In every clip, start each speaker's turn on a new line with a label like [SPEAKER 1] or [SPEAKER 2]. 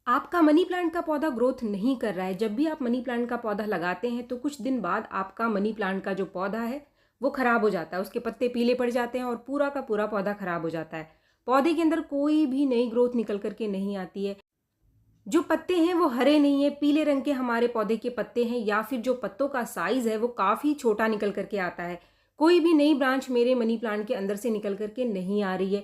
[SPEAKER 1] आपका money plant का पौधा ग्रोथ नहीं कर रहा है। जब भी आप मनी प्लांट का पौधा लगाते हैं तो कुछ दिन बाद आपका मनी प्लांट का जो पौधा है वो खराब हो जाता है, उसके पत्ते पीले पड़ जाते हैं और पूरा का पूरा पौधा खराब हो जाता है। पौधे के अंदर कोई भी नई ग्रोथ निकल करके नहीं आती है। जो पत्ते हैं वो हरे नहीं है, पीले रंग के हमारे पौधे के पत्ते हैं, या फिर जो पत्तों का साइज है वो काफ़ी छोटा निकल करके आता है। कोई भी नई ब्रांच मेरे मनी प्लांट के अंदर से निकल करके नहीं आ रही है।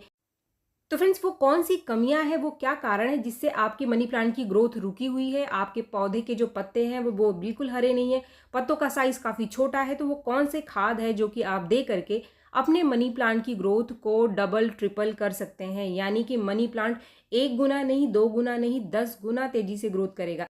[SPEAKER 1] तो फ्रेंड्स, वो कौन सी कमियां हैं, वो क्या कारण है जिससे आपके मनी प्लांट की ग्रोथ रुकी हुई है, आपके पौधे के जो पत्ते हैं वो बिल्कुल हरे नहीं है, पत्तों का साइज काफ़ी छोटा है। तो वो कौन से खाद है जो कि आप दे करके अपने मनी प्लांट की ग्रोथ को डबल ट्रिपल कर सकते हैं, यानी कि मनी प्लांट 1 गुना नहीं, 2 गुना नहीं, 10 गुना तेजी से ग्रोथ करेगा।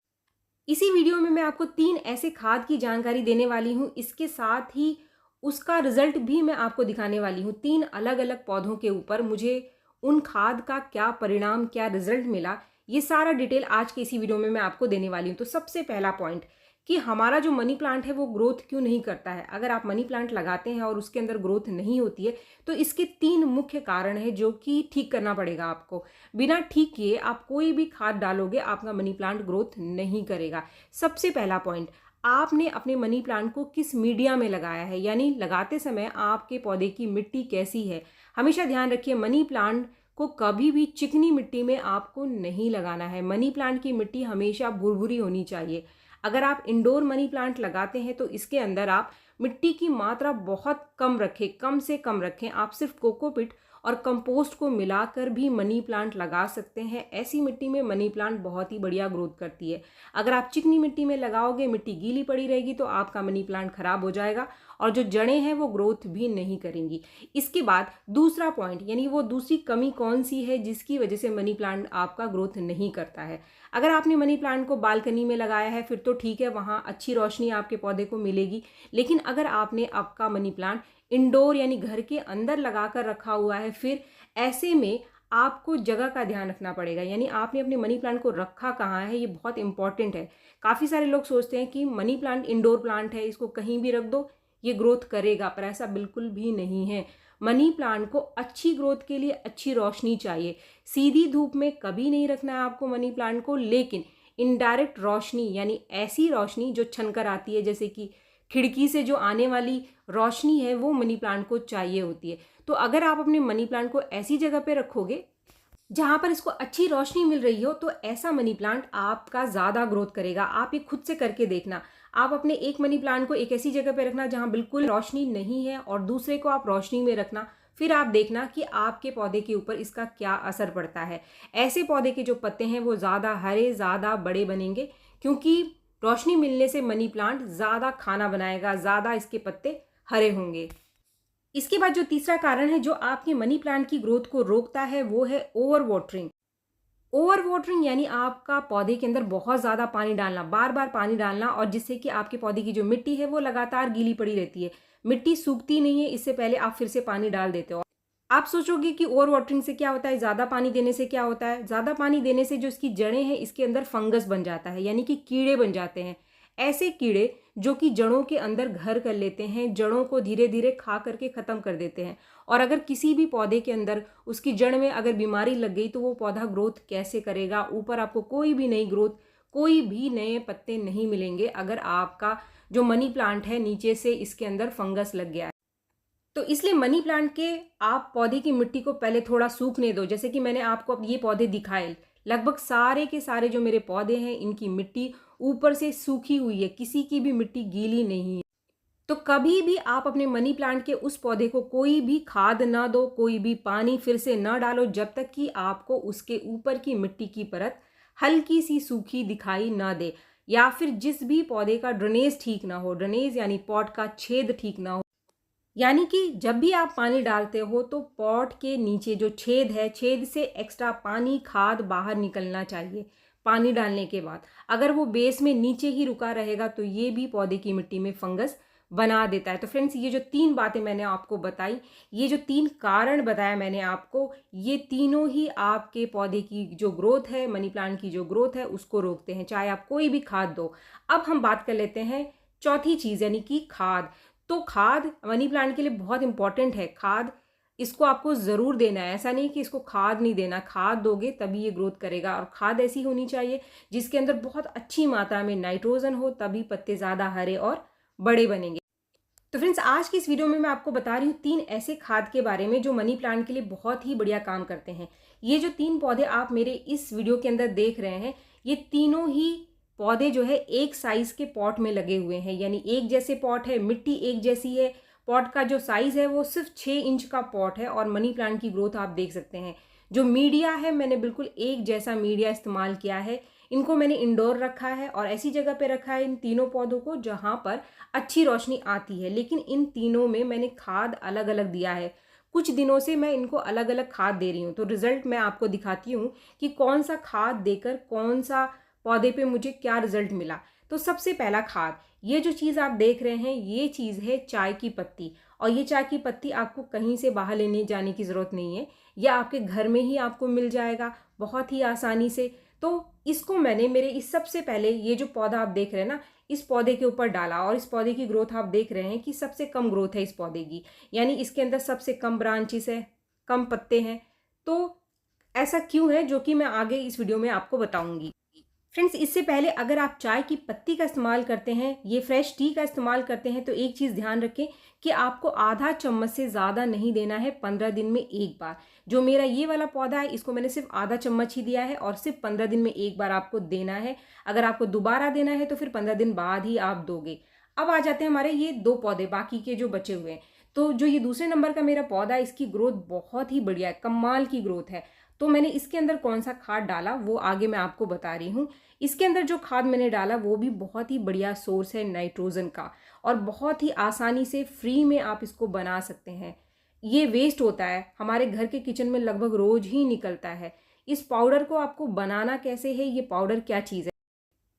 [SPEAKER 1] इसी वीडियो में मैं आपको 3 ऐसे खाद की जानकारी देने वाली हूँ। इसके साथ ही उसका रिजल्ट भी मैं आपको दिखाने वाली हूँ। 3 अलग-अलग पौधों के ऊपर मुझे उन खाद का क्या परिणाम, क्या रिजल्ट मिला, ये सारा डिटेल आज के इसी वीडियो में मैं आपको देने वाली हूँ। तो सबसे पहला पॉइंट कि हमारा जो मनी प्लांट है वो ग्रोथ क्यों नहीं करता है। अगर आप मनी प्लांट लगाते हैं और उसके अंदर ग्रोथ नहीं होती है तो इसके 3 मुख्य कारण हैं जो कि ठीक करना पड़ेगा आपको। बिना ठीक किए आप कोई भी खाद डालोगे, आपका मनी प्लांट ग्रोथ नहीं करेगा। सबसे पहला पॉइंट, आपने अपने मनी प्लांट को किस मीडिया में लगाया है, यानी लगाते समय आपके पौधे की मिट्टी कैसी है। हमेशा ध्यान रखिए, मनी प्लांट को कभी भी चिकनी मिट्टी में आपको नहीं लगाना है। मनी प्लांट की मिट्टी हमेशा भुरभुरी होनी चाहिए। अगर आप इंडोर मनी प्लांट लगाते हैं तो इसके अंदर आप मिट्टी की मात्रा बहुत कम रखें, कम से कम रखें। आप सिर्फ कोकोपीट और कंपोस्ट को मिलाकर भी मनी प्लांट लगा सकते हैं। ऐसी मिट्टी में मनी प्लांट बहुत ही बढ़िया ग्रोथ करती है। अगर आप चिकनी मिट्टी में लगाओगे, मिट्टी गीली पड़ी रहेगी तो आपका मनी प्लांट खराब हो जाएगा और जो जड़ें हैं वो ग्रोथ भी नहीं करेंगी। इसके बाद दूसरा पॉइंट, यानी वो दूसरी कमी कौन सी है जिसकी वजह से मनी प्लांट आपका ग्रोथ नहीं करता है। अगर आपने मनी प्लांट को बालकनी में लगाया है फिर तो ठीक है, वहाँ अच्छी रोशनी आपके पौधे को मिलेगी। लेकिन अगर आपने आपका मनी प्लांट इंडोर यानी घर के अंदर लगा कर रखा हुआ है, फिर ऐसे में आपको जगह का ध्यान रखना पड़ेगा। यानी आपने अपने मनी प्लांट को रखा कहाँ है, ये बहुत इंपॉर्टेंट है। काफ़ी सारे लोग सोचते हैं कि मनी प्लांट इंडोर प्लांट है, इसको कहीं भी रख दो ये ग्रोथ करेगा, पर ऐसा बिल्कुल भी नहीं है। मनी प्लांट को अच्छी ग्रोथ के लिए अच्छी रोशनी चाहिए। सीधी धूप में कभी नहीं रखना है आपको मनी प्लांट को, लेकिन इनडायरेक्ट रोशनी यानी ऐसी रोशनी जो छनकर आती है, जैसे कि खिड़की से जो आने वाली रोशनी है, वो मनी प्लांट को चाहिए होती है। तो अगर आप अपने मनी प्लांट को ऐसी जगह पे रखोगे जहां पर इसको अच्छी रोशनी मिल रही हो, तो ऐसा मनी प्लांट आपका ज़्यादा ग्रोथ करेगा। आप ये खुद से करके देखना। आप अपने एक मनी प्लांट को एक ऐसी जगह पे रखना जहां बिल्कुल रोशनी नहीं है और दूसरे को आप रोशनी में रखना। फिर आप देखना कि आपके पौधे के ऊपर इसका क्या असर पड़ता है। ऐसे पौधे के जो पत्ते हैं वो ज़्यादा हरे, ज़्यादा बड़े बनेंगे, क्योंकि रोशनी मिलने से मनी प्लांट ज़्यादा खाना बनाएगा, ज़्यादा इसके पत्ते हरे होंगे। इसके बाद जो तीसरा कारण है जो आपके मनी प्लांट की ग्रोथ को रोकता है वो है ओवर वाटरिंग। ओवर वाटरिंग यानी आपका पौधे के अंदर बहुत ज़्यादा पानी डालना, बार बार पानी डालना, और जिससे कि आपके पौधे की जो मिट्टी है वो लगातार गीली पड़ी रहती है। मिट्टी सूखती नहीं है, इससे पहले आप फिर से पानी डाल देते हो। आप सोचोगे कि ओवर वाटरिंग से क्या होता है, ज़्यादा पानी देने से क्या होता है। ज़्यादा पानी देने से जो इसकी जड़ें हैं इसके अंदर फंगस बन जाता है, यानी कि कीड़े बन जाते हैं। ऐसे कीड़े जो कि जड़ों के अंदर घर कर लेते हैं, जड़ों को धीरे धीरे खा करके ख़त्म कर देते हैं। और अगर किसी भी पौधे के अंदर उसकी जड़ में अगर बीमारी लग गई तो वो पौधा ग्रोथ कैसे करेगा। ऊपर आपको कोई भी नई ग्रोथ, कोई भी नए पत्ते नहीं मिलेंगे अगर आपका जो मनी प्लांट है नीचे से इसके अंदर फंगस लग गया है। तो इसलिए मनी प्लांट के आप पौधे की मिट्टी को पहले थोड़ा सूखने दो। जैसे कि मैंने आपको अब ये पौधे दिखाए, लगभग सारे के सारे जो मेरे पौधे हैं इनकी मिट्टी ऊपर से सूखी हुई है, किसी की भी मिट्टी गीली नहीं है। तो कभी भी आप अपने मनी प्लांट के उस पौधे को कोई भी खाद ना दो, कोई भी पानी फिर से ना डालो जब तक कि आपको उसके ऊपर की मिट्टी की परत हल्की सी सूखी दिखाई ना दे, या फिर जिस भी पौधे का ड्रेनेज ठीक ना हो, ड्रेनेज यानी पॉट का छेद ठीक ना हो। यानी कि जब भी आप पानी डालते हो तो पॉट के नीचे जो छेद है, छेद से एक्स्ट्रा पानी, खाद बाहर निकलना चाहिए पानी डालने के बाद। अगर वो बेस में नीचे ही रुका रहेगा तो ये भी पौधे की मिट्टी में फंगस बना देता है। तो फ्रेंड्स, ये जो 3 बातें मैंने आपको बताई, ये जो 3 कारण बताया मैंने आपको, ये तीनों ही आपके पौधे की जो ग्रोथ है, मनी प्लांट की जो ग्रोथ है उसको रोकते हैं, चाहे आप कोई भी खाद दो। अब हम बात कर लेते हैं चौथी चीज़, यानी कि खाद। तो खाद मनी प्लांट के लिए बहुत इंपॉर्टेंट है। खाद इसको आपको ज़रूर देना है। ऐसा नहीं कि इसको खाद नहीं देना, खाद दोगे तभी ये ग्रोथ करेगा। और खाद ऐसी होनी चाहिए जिसके अंदर बहुत अच्छी मात्रा में नाइट्रोजन हो, तभी पत्ते ज़्यादा हरे और बड़े बनेंगे। तो फ्रेंड्स, आज की इस वीडियो में मैं आपको बता रही हूँ 3 ऐसे खाद के बारे में जो मनी प्लांट के लिए बहुत ही बढ़िया काम करते हैं। ये जो 3 पौधे आप मेरे इस वीडियो के अंदर देख रहे हैं, ये तीनों ही पौधे जो है एक साइज के पॉट में लगे हुए हैं, यानी एक जैसे पॉट है, मिट्टी एक जैसी है, पॉट का जो साइज है वो सिर्फ 6 इंच का पॉट है और मनी प्लांट की ग्रोथ आप देख सकते हैं। जो मीडिया है, मैंने बिल्कुल एक जैसा मीडिया इस्तेमाल किया है। इनको मैंने इंडोर रखा है और ऐसी जगह पे रखा है इन तीनों पौधों को जहाँ पर अच्छी रोशनी आती है। लेकिन इन तीनों में मैंने खाद अलग अलग दिया है। कुछ दिनों से मैं इनको अलग अलग खाद दे रही हूँ, तो रिजल्ट मैं आपको दिखाती हूँ कि कौन सा खाद देकर कौन सा पौधे पे मुझे क्या रिजल्ट मिला। तो सबसे पहला खाद, ये जो चीज़ आप देख रहे हैं, ये चीज़ है चाय की पत्ती। और ये चाय की पत्ती आपको कहीं से बाहर लेने जाने की ज़रूरत नहीं है, यह आपके घर में ही आपको मिल जाएगा बहुत ही आसानी से। तो इसको मैंने मेरे इस सबसे पहले ये जो पौधा आप देख रहे हैं ना, इस पौधे के ऊपर डाला और इस पौधे की ग्रोथ आप देख रहे हैं कि सबसे कम ग्रोथ है इस पौधे की, यानी इसके अंदर सबसे कम ब्रांचेस है, कम पत्ते हैं। तो ऐसा क्यों है, जो कि मैं आगे इस वीडियो में आपको बताऊंगी। फ्रेंड्स, इससे पहले अगर आप चाय की पत्ती का इस्तेमाल करते हैं, ये फ्रेश टी का इस्तेमाल करते हैं, तो एक चीज़ ध्यान रखें कि आपको आधा चम्मच से ज़्यादा नहीं देना है 15 दिन में एक बार। जो मेरा ये वाला पौधा है, इसको मैंने सिर्फ आधा चम्मच ही दिया है और सिर्फ 15 दिन में एक बार आपको देना है। अगर आपको दोबारा देना है तो फिर 15 दिन बाद ही आप दोगे। अब आ जाते हैं हमारे ये 2 पौधे बाकी के जो बचे हुए हैं। तो जो ये दूसरे नंबर का मेरा पौधा है, इसकी ग्रोथ बहुत ही बढ़िया है, कमाल की ग्रोथ है। तो मैंने इसके अंदर कौन सा खाद डाला वो आगे मैं आपको बता रही हूँ। इसके अंदर जो खाद मैंने डाला वो भी बहुत ही बढ़िया सोर्स है नाइट्रोजन का, और बहुत ही आसानी से फ्री में आप इसको बना सकते हैं। ये वेस्ट होता है, हमारे घर के किचन में लगभग रोज ही निकलता है। इस पाउडर को आपको बनाना कैसे है, ये पाउडर क्या चीज़ है।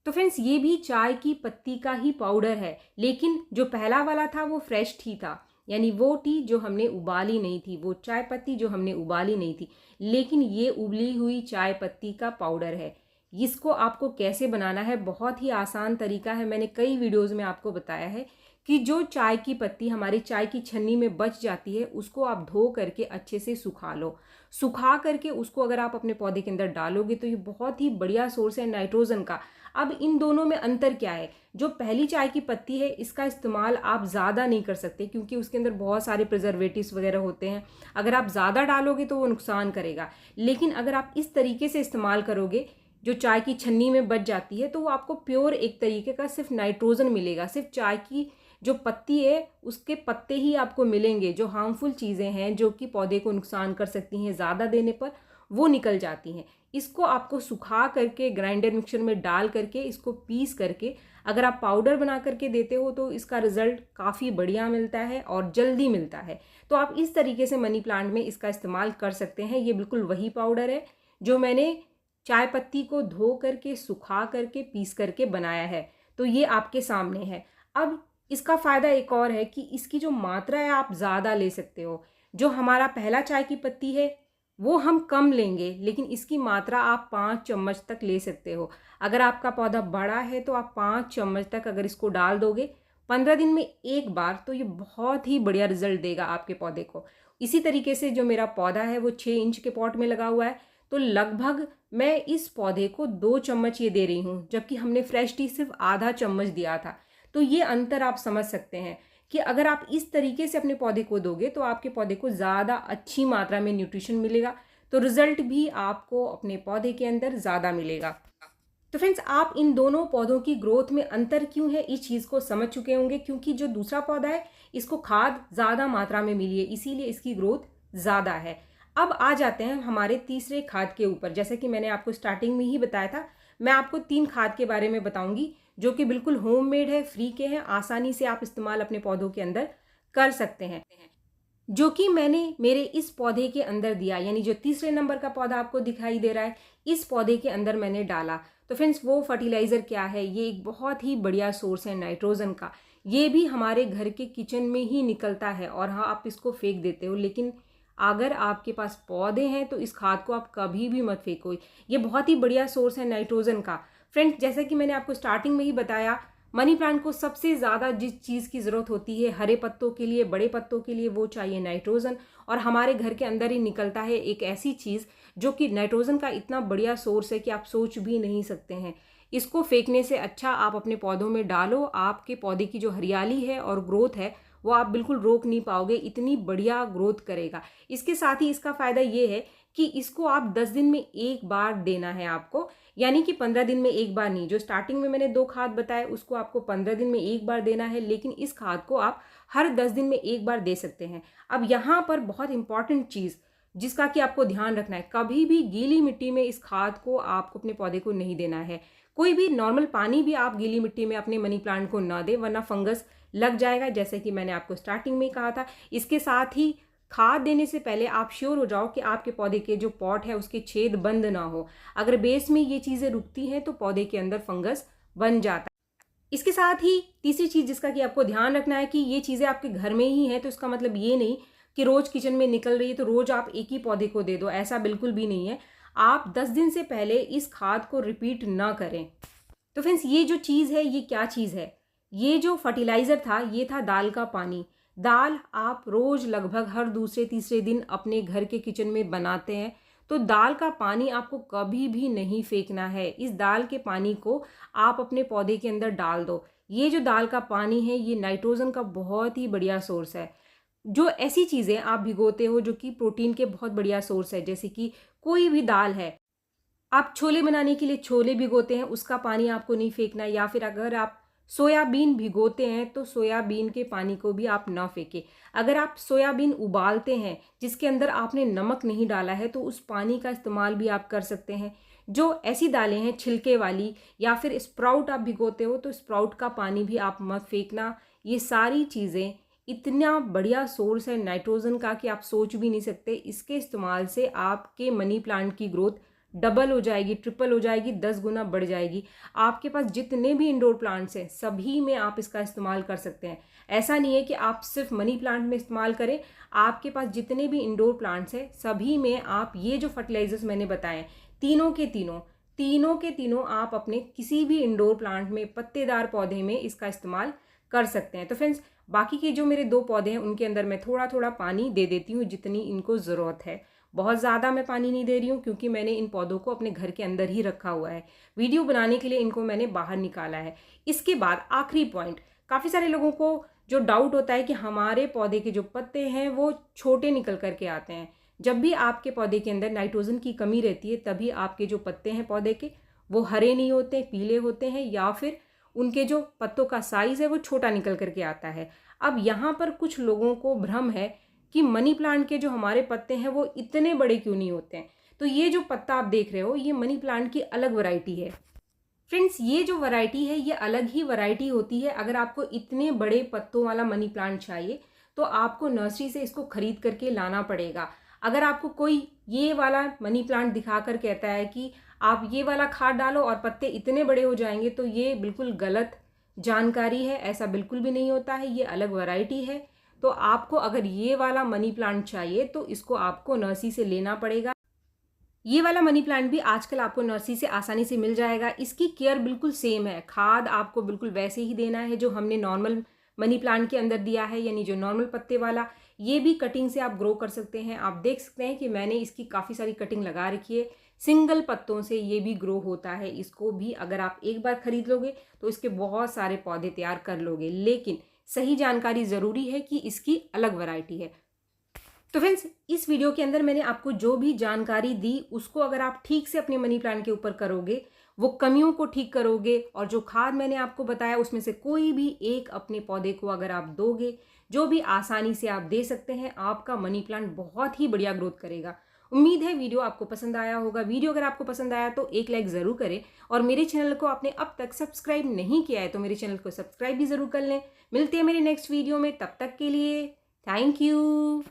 [SPEAKER 1] तो फ्रेंड्स, ये भी चाय की पत्ती का ही पाउडर है, लेकिन जो पहला वाला था वो फ्रेश टी था, यानी वो टी जो हमने उबाली नहीं थी, वो चाय पत्ती जो हमने उबाली नहीं थी। लेकिन ये उबली हुई चाय पत्ती का पाउडर है। इसको आपको कैसे बनाना है, बहुत ही आसान तरीका है। मैंने कई वीडियोज़ में आपको बताया है कि जो चाय की पत्ती हमारी चाय की छन्नी में बच जाती है, उसको आप धो करके अच्छे से सुखा लो। सुखा करके उसको अगर आप अपने पौधे के अंदर डालोगे तो ये बहुत ही बढ़िया सोर्स है नाइट्रोजन का। अब इन दोनों में अंतर क्या है, जो पहली चाय की पत्ती है इसका इस्तेमाल आप ज़्यादा नहीं कर सकते क्योंकि उसके अंदर बहुत सारे प्रिजर्वेटिव्स वगैरह होते हैं। अगर आप ज़्यादा डालोगे तो वो नुकसान करेगा। लेकिन अगर आप इस तरीके से इस्तेमाल करोगे, जो चाय की छन्नी में बच जाती है, तो वो आपको प्योर एक तरीके का सिर्फ नाइट्रोजन मिलेगा। सिर्फ चाय की जो पत्ती है उसके पत्ते ही आपको मिलेंगे। जो हार्मफुल चीज़ें हैं जो कि पौधे को नुकसान कर सकती हैं ज़्यादा देने पर, वो निकल जाती हैं। इसको आपको सुखा करके ग्राइंडर मिक्सर में डाल करके इसको पीस करके अगर आप पाउडर बना करके देते हो तो इसका रिजल्ट काफ़ी बढ़िया मिलता है और जल्दी मिलता है। तो आप इस तरीके से मनी प्लांट में इसका इस्तेमाल कर सकते हैं। ये बिल्कुल वही पाउडर है जो मैंने चाय पत्ती को धो करके सुखा करके पीस करके बनाया है। तो ये आपके सामने है। अब इसका फ़ायदा एक और है कि इसकी जो मात्रा है आप ज़्यादा ले सकते हो। जो हमारा पहला चाय की पत्ती है वो हम कम लेंगे, लेकिन इसकी मात्रा आप 5 चम्मच तक ले सकते हो। अगर आपका पौधा बड़ा है तो आप 5 चम्मच तक अगर इसको डाल दोगे 15 दिन में एक बार, तो ये बहुत ही बढ़िया रिजल्ट देगा आपके पौधे को। इसी तरीके से जो मेरा पौधा है वो 6 इंच के पॉट में लगा हुआ है, तो लगभग मैं इस पौधे को 2 चम्मच ये दे रही हूँ, जबकि हमने फ्रेश टी सिर्फ आधा चम्मच दिया था। तो ये अंतर आप समझ सकते हैं कि अगर आप इस तरीके से अपने पौधे को दोगे तो आपके पौधे को ज़्यादा अच्छी मात्रा में न्यूट्रिशन मिलेगा, तो रिजल्ट भी आपको अपने पौधे के अंदर ज़्यादा मिलेगा। तो फ्रेंड्स, आप इन दोनों पौधों की ग्रोथ में अंतर क्यों है इस चीज़ को समझ चुके होंगे, क्योंकि जो दूसरा पौधा है इसको खाद ज़्यादा मात्रा में मिली है, इसीलिए इसकी ग्रोथ ज़्यादा है। अब आ जाते हैं हमारे तीसरे खाद के ऊपर। जैसे कि मैंने आपको स्टार्टिंग में ही बताया था, मैं आपको 3 खाद के बारे में बताऊंगी जो कि बिल्कुल होममेड है, फ्री के हैं, आसानी से आप इस्तेमाल अपने पौधों के अंदर कर सकते हैं। जो कि मैंने मेरे इस पौधे के अंदर दिया, यानी जो तीसरे नंबर का पौधा आपको दिखाई दे रहा है, इस पौधे के अंदर मैंने डाला। तो फ्रेंड्स, वो फर्टिलाइज़र क्या है, ये एक बहुत ही बढ़िया सोर्स है नाइट्रोजन का। ये भी हमारे घर के किचन में ही निकलता है और हाँ, आप इसको फेंक देते हो, लेकिन अगर आपके पास पौधे हैं तो इस खाद को आप कभी भी मत फेंको। ये बहुत ही बढ़िया सोर्स है नाइट्रोजन का। फ्रेंड्स, जैसा कि मैंने आपको स्टार्टिंग में ही बताया, मनी प्लांट को सबसे ज़्यादा जिस चीज़ की ज़रूरत होती है हरे पत्तों के लिए, बड़े पत्तों के लिए, वो चाहिए नाइट्रोजन। और हमारे घर के अंदर ही निकलता है एक ऐसी चीज़ जो कि नाइट्रोजन का इतना बढ़िया सोर्स है कि आप सोच भी नहीं सकते हैं। इसको फेंकने से अच्छा आप अपने पौधों में डालो। आपके पौधे की जो हरियाली है और ग्रोथ है वो आप बिल्कुल रोक नहीं पाओगे, इतनी बढ़िया ग्रोथ करेगा। इसके साथ ही इसका फ़ायदा ये है कि इसको आप 10 दिन में एक बार देना है आपको, यानी कि 15 दिन में एक बार नहीं। जो स्टार्टिंग में मैंने 2 खाद बताए उसको आपको 15 दिन में एक बार देना है, लेकिन इस खाद को आप हर 10 दिन में एक बार दे सकते हैं। अब यहाँ पर बहुत इंपॉर्टेंट चीज़ जिसका कि आपको ध्यान रखना है, कभी भी गीली मिट्टी में इस खाद को आपको अपने पौधे को नहीं देना है। कोई भी नॉर्मल पानी भी आप गीली मिट्टी में अपने मनी प्लांट को ना दें, वरना फंगस लग जाएगा, जैसे कि मैंने आपको स्टार्टिंग में कहा था। इसके साथ ही खाद देने से पहले आप श्योर हो जाओ कि आपके पौधे के जो पॉट है उसके छेद बंद ना हो। अगर बेस में ये चीज़ें रुकती हैं तो पौधे के अंदर फंगस बन जाता है। इसके साथ ही तीसरी चीज़ जिसका कि आपको ध्यान रखना है कि ये चीज़ें आपके घर में ही हैं, तो इसका मतलब ये नहीं कि रोज़ किचन में निकल रही है तो रोज़ आप एक ही पौधे को दे दो, ऐसा बिल्कुल भी नहीं है। आप 10 दिन से पहले इस खाद को रिपीट ना करें। तो फ्रेंड्स, ये जो चीज़ है ये क्या चीज़ है? ये जो फर्टिलाइज़र था ये था दाल का पानी। दाल आप रोज़ लगभग हर दूसरे तीसरे दिन अपने घर के किचन में बनाते हैं, तो दाल का पानी आपको कभी भी नहीं फेंकना है। इस दाल के पानी को आप अपने पौधे के अंदर डाल दो। ये जो दाल का पानी है ये नाइट्रोजन का बहुत ही बढ़िया सोर्स है। जो ऐसी चीज़ें आप भिगोते हो जो कि प्रोटीन के बहुत बढ़िया सोर्स है, जैसे कि कोई भी दाल है, आप छोले बनाने के लिए छोले भिगोते हैं, उसका पानी आपको नहीं फेंकना। या फिर अगर आप सोयाबीन भिगोते हैं तो सोयाबीन के पानी को भी आप ना फेंकें। अगर आप सोयाबीन उबालते हैं जिसके अंदर आपने नमक नहीं डाला है तो उस पानी का इस्तेमाल भी आप कर सकते हैं। जो ऐसी दालें हैं छिलके वाली, या फिर स्प्राउट आप भिगोते हो तो स्प्राउट का पानी भी आप मत फेंकना। ये सारी चीज़ें इतना बढ़िया सोर्स है नाइट्रोजन का कि आप सोच भी नहीं सकते। इसके इस्तेमाल से आपके मनी प्लांट की ग्रोथ डबल हो जाएगी, ट्रिपल हो जाएगी, 10 गुना बढ़ जाएगी। आपके पास जितने भी इंडोर प्लांट्स हैं सभी में आप इसका इस्तेमाल कर सकते हैं। ऐसा नहीं है कि आप सिर्फ मनी प्लांट में इस्तेमाल करें, आपके पास जितने भी इंडोर प्लांट्स हैं सभी में आप ये जो फर्टिलाइजर्स मैंने बताए तीनों के तीनों आप अपने किसी भी इंडोर प्लांट में, पत्तेदार पौधे में इसका इस्तेमाल कर सकते हैं। तो फ्रेंड्स, बाकी के जो मेरे 2 पौधे हैं उनके अंदर मैं थोड़ा थोड़ा पानी दे देती हूँ जितनी इनको ज़रूरत है। बहुत ज़्यादा मैं पानी नहीं दे रही हूँ क्योंकि मैंने इन पौधों को अपने घर के अंदर ही रखा हुआ है। वीडियो बनाने के लिए इनको मैंने बाहर निकाला है। इसके बाद आखिरी पॉइंट, काफ़ी सारे लोगों को जो डाउट होता है कि हमारे पौधे के जो पत्ते हैं वो छोटे निकल करके आते हैं। जब भी आपके पौधे के अंदर नाइट्रोजन की कमी रहती है तभी आपके जो पत्ते हैं पौधे के वो हरे नहीं होते, पीले होते हैं, या फिर उनके जो पत्तों का साइज़ है वो छोटा निकल करके आता है। अब यहाँ पर कुछ लोगों को भ्रम है कि मनी प्लांट के जो हमारे पत्ते हैं वो इतने बड़े क्यों नहीं होते हैं। तो ये जो पत्ता आप देख रहे हो ये मनी प्लांट की अलग वैरायटी है। फ्रेंड्स, ये जो वैरायटी है ये अलग ही वैरायटी होती है। अगर आपको इतने बड़े पत्तों वाला मनी प्लांट चाहिए तो आपको नर्सरी से इसको खरीद करके लाना पड़ेगा। अगर आपको कोई ये वाला मनी प्लांट दिखा कर कहता है कि आप ये वाला खाद डालो और पत्ते इतने बड़े हो जाएंगे, तो ये बिल्कुल गलत जानकारी है। ऐसा बिल्कुल भी नहीं होता है, ये अलग वैरायटी है। तो आपको अगर ये वाला मनी प्लांट चाहिए तो इसको आपको नर्सरी से लेना पड़ेगा। ये वाला मनी प्लांट भी आजकल आपको नर्सरी से आसानी से मिल जाएगा। इसकी केयर बिल्कुल सेम है, खाद आपको बिल्कुल वैसे ही देना है जो हमने नॉर्मल मनी प्लांट के अंदर दिया है, यानी जो नॉर्मल पत्ते वाला। ये भी कटिंग से आप ग्रो कर सकते हैं। आप देख सकते हैं कि मैंने इसकी काफ़ी सारी कटिंग लगा रखी है। सिंगल पत्तों से ये भी ग्रो होता है। इसको भी अगर आप एक बार खरीद लोगे तो इसके बहुत सारे पौधे तैयार कर लोगे, लेकिन सही जानकारी ज़रूरी है कि इसकी अलग वैरायटी है। तो फ्रेंड्स, इस वीडियो के अंदर मैंने आपको जो भी जानकारी दी उसको अगर आप ठीक से अपने मनी प्लांट के ऊपर करोगे, वो कमियों को ठीक करोगे, और जो खाद मैंने आपको बताया उसमें से कोई भी एक अपने पौधे को अगर आप दोगे, जो भी आसानी से आप दे सकते हैं, आपका मनी प्लांट बहुत ही बढ़िया ग्रोथ करेगा। उम्मीद है वीडियो आपको पसंद आया होगा। वीडियो अगर आपको पसंद आया तो एक लाइक ज़रूर करें, और मेरे चैनल को आपने अब तक सब्सक्राइब नहीं किया है तो मेरे चैनल को सब्सक्राइब भी ज़रूर कर लें। मिलते हैं मेरे नेक्स्ट वीडियो में, तब तक के लिए थैंक यू।